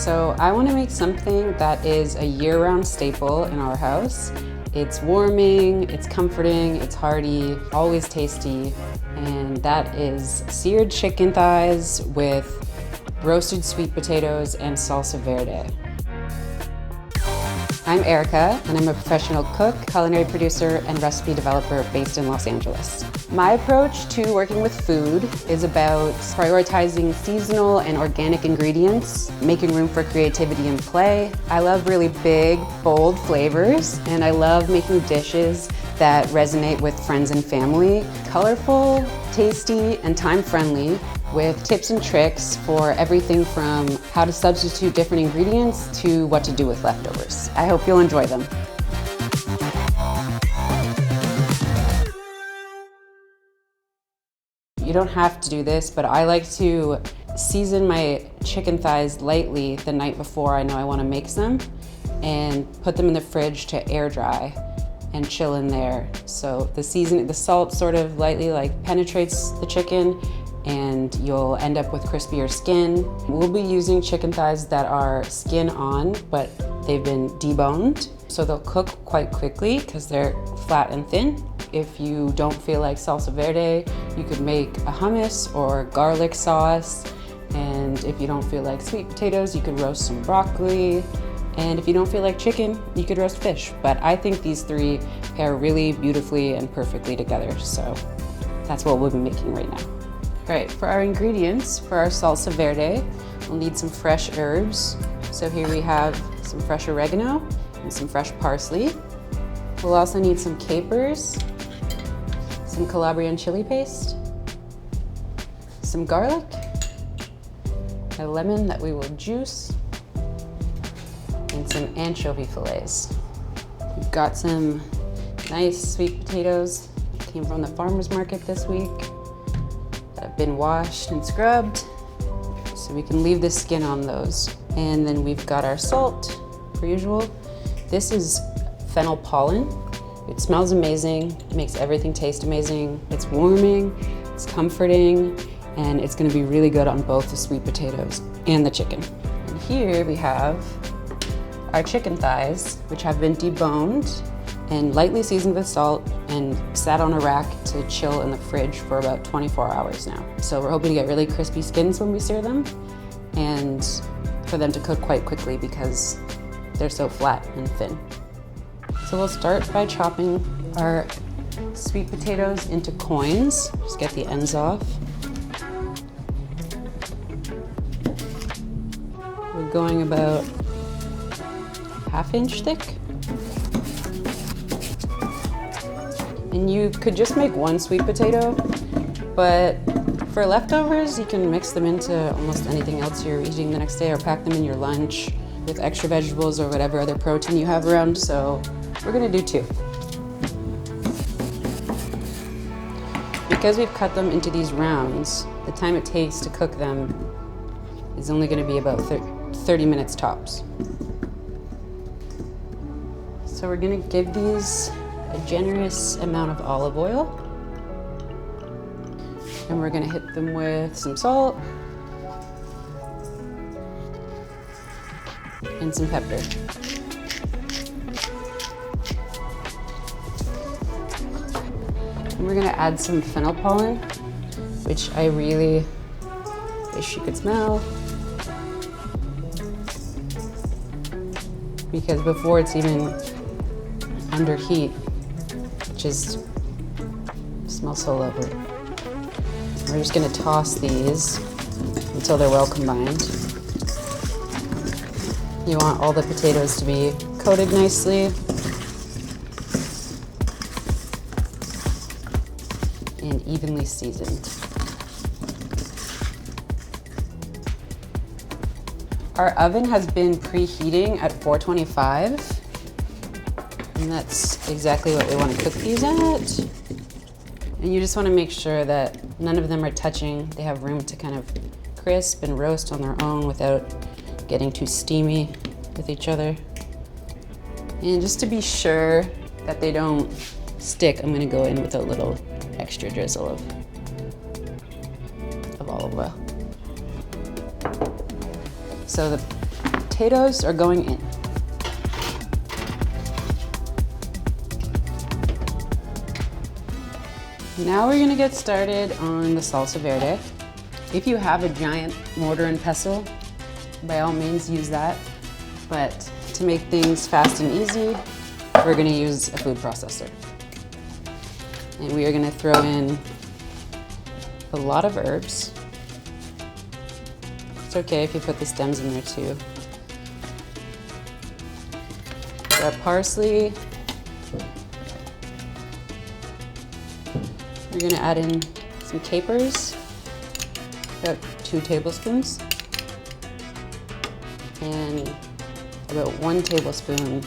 So I want to make something that is a year-round staple in our house. It's warming, it's comforting, it's hearty, always tasty, and that is seared chicken thighs with roasted sweet potatoes and salsa verde. I'm Erika, and I'm a professional cook, culinary producer, and recipe developer based in Los Angeles. My approach to working with food is about prioritizing seasonal and organic ingredients, making room for creativity and play. I love really big, bold flavors, and I love making dishes that resonate with friends and family. Colorful, tasty, and time-friendly, with tips and tricks for everything from how to substitute different ingredients to what to do with leftovers. I hope you'll enjoy them. You don't have to do this, but I like to season my chicken thighs lightly the night before I know I want to make some, and put them in the fridge to air dry and chill in there. So the salt sort of lightly penetrates the chicken, and you'll end up with crispier skin. We'll be using chicken thighs that are skin on, but they've been deboned. So they'll cook quite quickly because they're flat and thin. If you don't feel like salsa verde, you could make a hummus or garlic sauce. And if you don't feel like sweet potatoes, you could roast some broccoli. And if you don't feel like chicken, you could roast fish. But I think these three pair really beautifully and perfectly together. So that's what we'll be making right now. All right, for our ingredients, for our salsa verde, we'll need some fresh herbs. So here we have some fresh oregano and some fresh parsley. We'll also need some capers, some Calabrian Chili Paste, some garlic, a lemon that we will juice, and some anchovy fillets. We've got some nice sweet potatoes that came from the farmer's market this week. Have been washed and scrubbed, so we can leave the skin on those. And then we've got our salt, per usual. This is fennel pollen. It smells amazing, it makes everything taste amazing. It's warming, it's comforting, and it's gonna be really good on both the sweet potatoes and the chicken. And here we have our chicken thighs, which have been deboned and lightly seasoned with salt and sat on a rack to chill in the fridge for about 24 hours now. So we're hoping to get really crispy skins when we sear them, and for them to cook quite quickly because they're so flat and thin. So we'll start by chopping our sweet potatoes into coins. Just get the ends off. We're going about ½ inch thick. And you could just make one sweet potato, but for leftovers, you can mix them into almost anything else you're eating the next day, or pack them in your lunch with extra vegetables or whatever other protein you have around. So we're gonna do 2. Because we've cut them into these rounds, the time it takes to cook them is only gonna be about 30 minutes tops. So we're gonna give these a generous amount of olive oil, and we're gonna hit them with some salt and some pepper. And we're gonna add some fennel pollen, which I really wish you could smell, because before it's even under heat, just smells so lovely. We're just gonna toss these until they're well combined. You want all the potatoes to be coated nicely and evenly seasoned. Our oven has been preheating at 425. And that's exactly what we want to cook these at. And you just want to make sure that none of them are touching. They have room to kind of crisp and roast on their own without getting too steamy with each other. And just to be sure that they don't stick, I'm going to go in with a little extra drizzle of olive oil. So the potatoes are going in. Now we're gonna get started on the salsa verde. If you have a giant mortar and pestle, by all means use that. But to make things fast and easy, we're gonna use a food processor. And we are gonna throw in a lot of herbs. It's okay if you put the stems in there too. Our parsley. We're gonna add in some capers, about 2 tablespoons, and about 1 tablespoon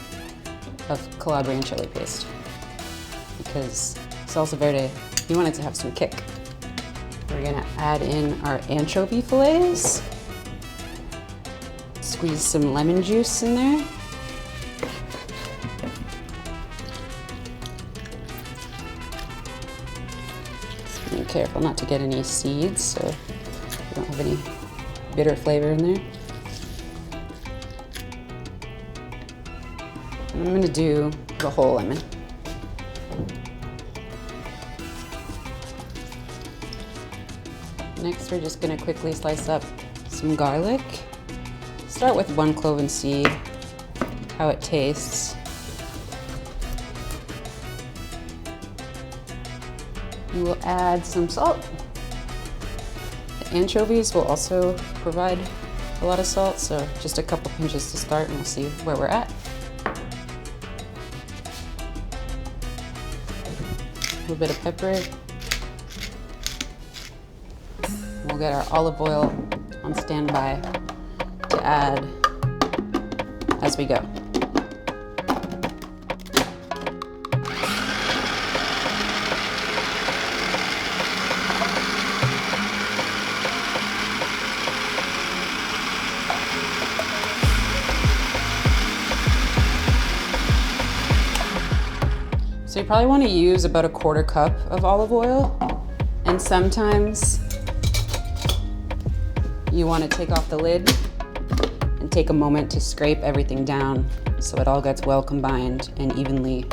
of Calabrian Chili Paste, because salsa verde, you want it to have some kick. We're gonna add in our anchovy fillets, squeeze some lemon juice in there. Be careful not to get any seeds, so you don't have any bitter flavor in there. And I'm gonna do the whole lemon. Next, we're just gonna quickly slice up some garlic. Start with 1 clove and see how it tastes. We will add some salt. The anchovies will also provide a lot of salt, so just a couple pinches to start and we'll see where we're at. A little bit of pepper. We'll get our olive oil on standby to add as we go. So you probably want to use about 1/4 cup of olive oil, and sometimes you want to take off the lid and take a moment to scrape everything down so it all gets well combined and evenly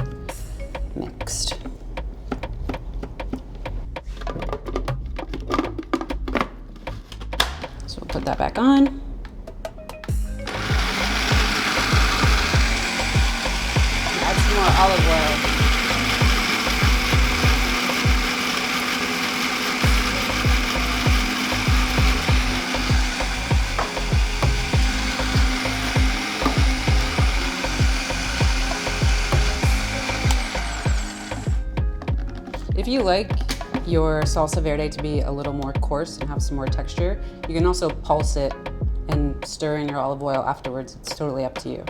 mixed. So we'll put that back on. Add some more olive oil. If you like your salsa verde to be a little more coarse and have some more texture, you can also pulse it and stir in your olive oil afterwards. It's totally up to you.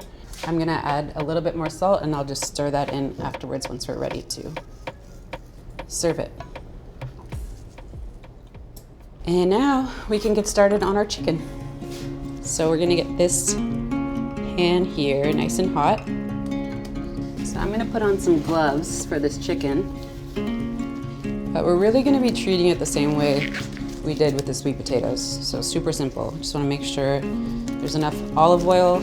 I'm gonna add a little bit more salt and I'll just stir that in afterwards once we're ready to serve it. And now we can get started on our chicken. So we're gonna get this pan here nice and hot. So I'm gonna put on some gloves for this chicken. But we're really gonna be treating it the same way we did with the sweet potatoes. So super simple. Just wanna make sure there's enough olive oil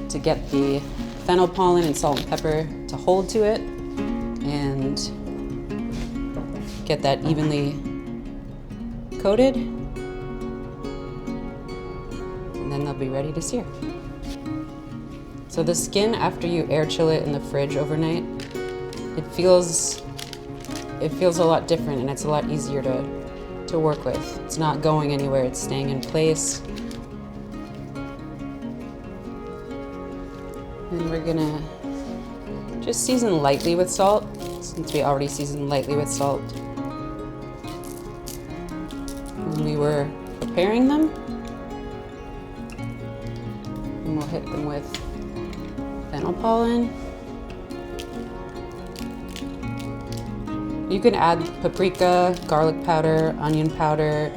to get the fennel pollen and salt and pepper to hold to it and get that evenly coated. And then they'll be ready to sear. So the skin, after you air chill it in the fridge overnight, it feels a lot different and it's a lot easier to work with. It's not going anywhere, it's staying in place. And we're gonna just season lightly with salt, since we already seasoned lightly with salt when we were preparing them. And we'll hit them with fennel pollen. You can add paprika, garlic powder, onion powder,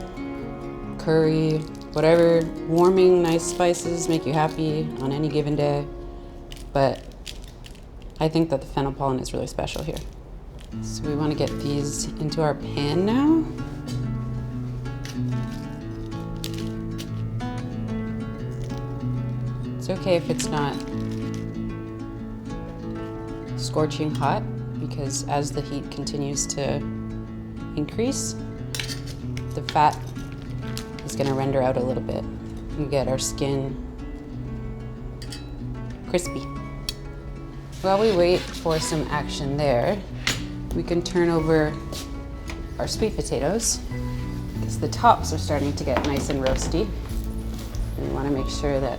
curry, whatever warming, nice spices make you happy on any given day. But I think that the fennel pollen is really special here. So we want to get these into our pan now. It's okay if it's not scorching hot, because as the heat continues to increase, the fat is going to render out a little bit and get our skin crispy. While we wait for some action there, we can turn over our sweet potatoes, because the tops are starting to get nice and roasty. And we want to make sure that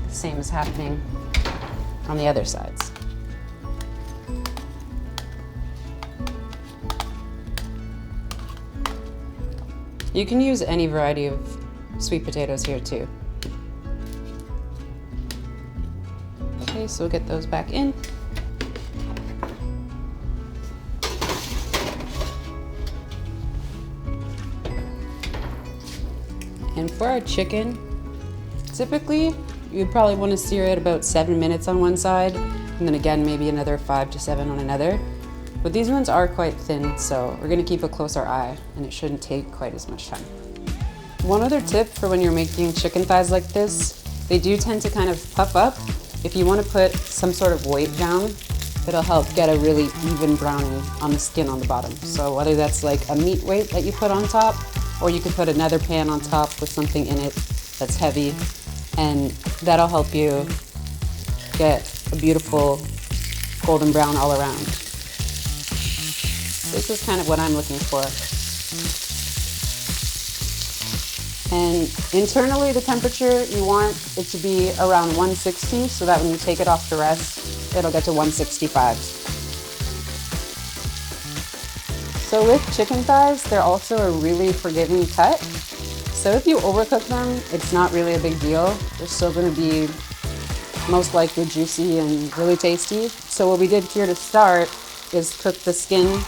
the same is happening on the other sides. You can use any variety of sweet potatoes here too. Okay, so we'll get those back in. And for our chicken, typically you'd probably want to sear it about 7 minutes on one side, and then again maybe another 5 to 7 on another. But these ones are quite thin, so we're going to keep a closer eye, and it shouldn't take quite as much time. One other tip for when you're making chicken thighs like this, they do tend to kind of puff up. If you want to put some sort of weight down, it'll help get a really even browning on the skin on the bottom. So whether that's like a meat weight that you put on top, or you could put another pan on top with something in it that's heavy, and that'll help you get a beautiful golden brown all around. This is kind of what I'm looking for. And internally, the temperature, you want it to be around 160, so that when you take it off to rest, it'll get to 165. So with chicken thighs, they're also a really forgiving cut. So if you overcook them, it's not really a big deal. They're still gonna be most likely juicy and really tasty. So what we did here to start is cook the skin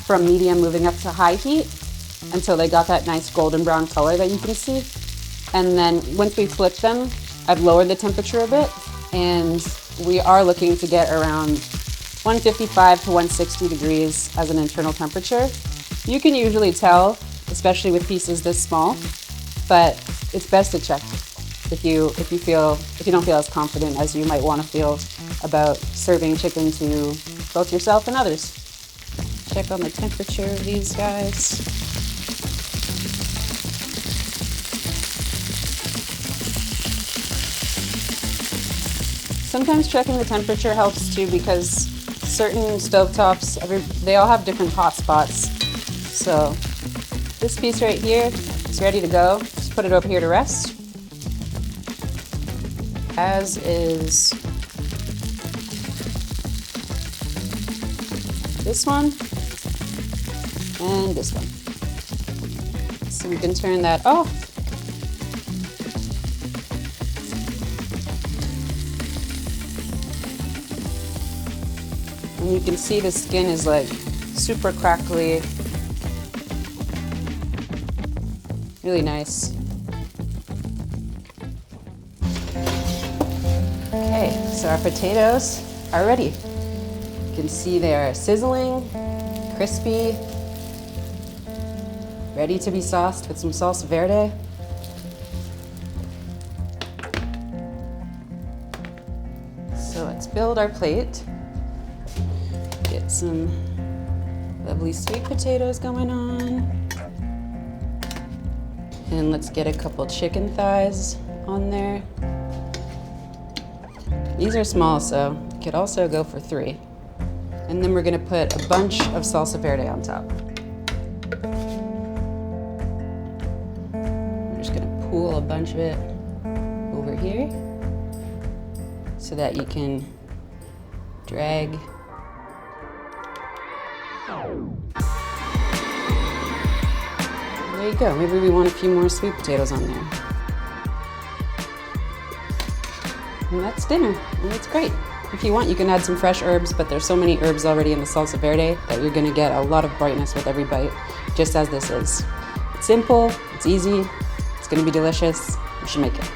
from medium moving up to high heat until they got that nice golden brown color that you can see. And then once we flip them, I've lowered the temperature a bit, and we are looking to get around 155 to 160 degrees as an internal temperature. You can usually tell, especially with pieces this small, but it's best to check if you don't feel as confident as you might want to feel about serving chicken to both yourself and others. Check on the temperature of these guys. Sometimes checking the temperature helps too, because certain stovetops, they all have different hot spots. So this piece right here is ready to go. Just put it over here to rest. As is this one and this one. So we can turn that off. And you can see the skin is like super crackly. Really nice. Okay, so our potatoes are ready. You can see they are sizzling, crispy, ready to be sauced with some Salsa Verde. So let's build our plate. Get some lovely sweet potatoes going on. And let's get a couple chicken thighs on there. These are small, so you could also go for 3. And then we're gonna put a bunch of Salsa Verde on top. We're just gonna pool a bunch of it over here so that you can drag. There you go. Maybe we want a few more sweet potatoes on there. And that's dinner, and it's great. If you want, you can add some fresh herbs, but there's so many herbs already in the Salsa Verde that you're gonna get a lot of brightness with every bite, just as this is. It's simple, it's easy, it's gonna be delicious. You should make it.